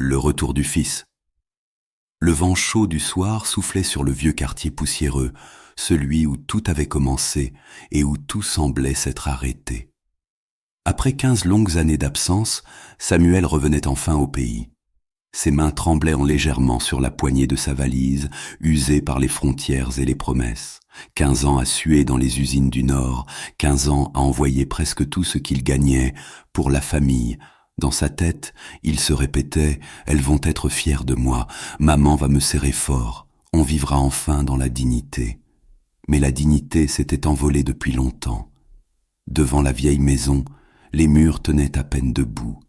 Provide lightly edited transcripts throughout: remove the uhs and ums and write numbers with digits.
Le retour du fils. Le vent chaud du soir soufflait sur le vieux quartier poussiéreux, celui où tout avait commencé et où tout semblait s'être arrêté. Après 15 longues années d'absence, Samuel revenait enfin au pays. Ses mains tremblaient légèrement sur la poignée de sa valise, usée par les frontières et les promesses. 15 ans à suer dans les usines du Nord, 15 ans à envoyer presque tout ce qu'il gagnait pour la famille. Dans sa tête, il se répétait « Elles vont être fières de moi, maman va me serrer fort, on vivra enfin dans la dignité ». Mais la dignité s'était envolée depuis longtemps. Devant la vieille maison, les murs tenaient à peine debout.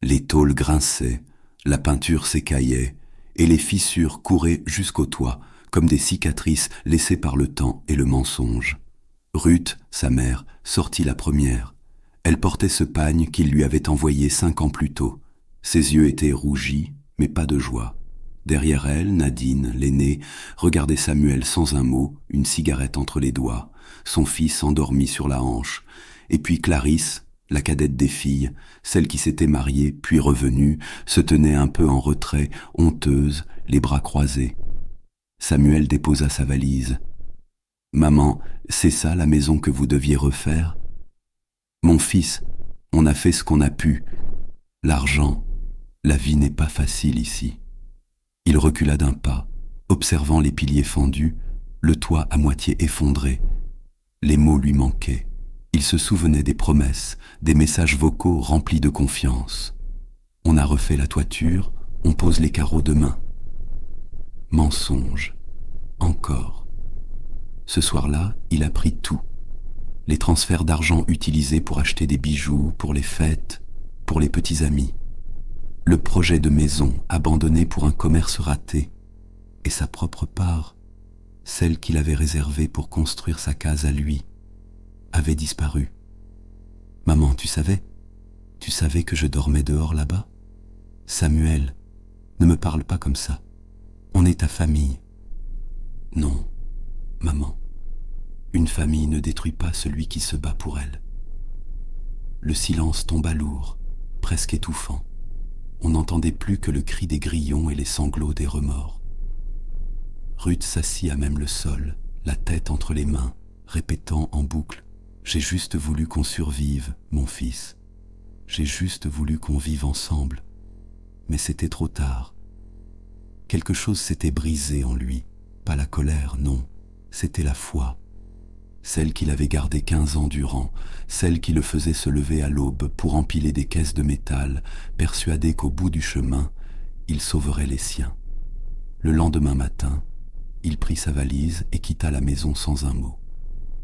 Les tôles grinçaient, la peinture s'écaillait, et les fissures couraient jusqu'au toit, comme des cicatrices laissées par le temps et le mensonge. Ruth, sa mère, sortit la première. Elle portait ce pagne qu'il lui avait envoyé 5 ans plus tôt. Ses yeux étaient rougis, mais pas de joie. Derrière elle, Nadine, l'aînée, regardait Samuel sans un mot, une cigarette entre les doigts, son fils endormi sur la hanche. Et puis Clarisse, la cadette des filles, celle qui s'était mariée puis revenue, se tenait un peu en retrait, honteuse, les bras croisés. Samuel déposa sa valise. « Maman, c'est ça la maison que vous deviez refaire ? » « Mon fils, on a fait ce qu'on a pu. L'argent, la vie n'est pas facile ici. » Il recula d'un pas, observant les piliers fendus, le toit à moitié effondré. Les mots lui manquaient. Il se souvenait des promesses, des messages vocaux remplis de confiance. « On a refait la toiture, on pose les carreaux demain. » Mensonge. Encore. Ce soir-là, il apprit tout. Les transferts d'argent utilisés pour acheter des bijoux, pour les fêtes, pour les petits amis. Le projet de maison abandonné pour un commerce raté. Et sa propre part, celle qu'il avait réservée pour construire sa case à lui, avait disparu. « Maman, tu savais que je dormais dehors là-bas ? Samuel, ne me parle pas comme ça. On est ta famille. » « Non, maman. Une famille ne détruit pas celui qui se bat pour elle. » Le silence tomba lourd, presque étouffant. On n'entendait plus que le cri des grillons et les sanglots des remords. Ruth s'assit à même le sol, la tête entre les mains, répétant en boucle « J'ai juste voulu qu'on survive, mon fils. J'ai juste voulu qu'on vive ensemble. » Mais c'était trop tard. Quelque chose s'était brisé en lui. Pas la colère, non. C'était la foi. Celle qu'il avait gardée 15 ans durant, celle qui le faisait se lever à l'aube pour empiler des caisses de métal, persuadé qu'au bout du chemin, il sauverait les siens. Le lendemain matin, il prit sa valise et quitta la maison sans un mot.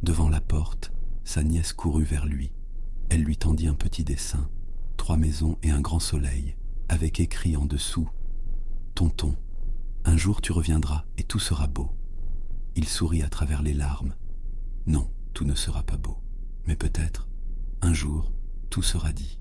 Devant la porte, sa nièce courut vers lui. Elle lui tendit un petit dessin, 3 maisons et un grand soleil, avec écrit en dessous « Tonton, un jour tu reviendras et tout sera beau. » Il sourit à travers les larmes. Non, tout ne sera pas beau, mais peut-être, un jour, tout sera dit.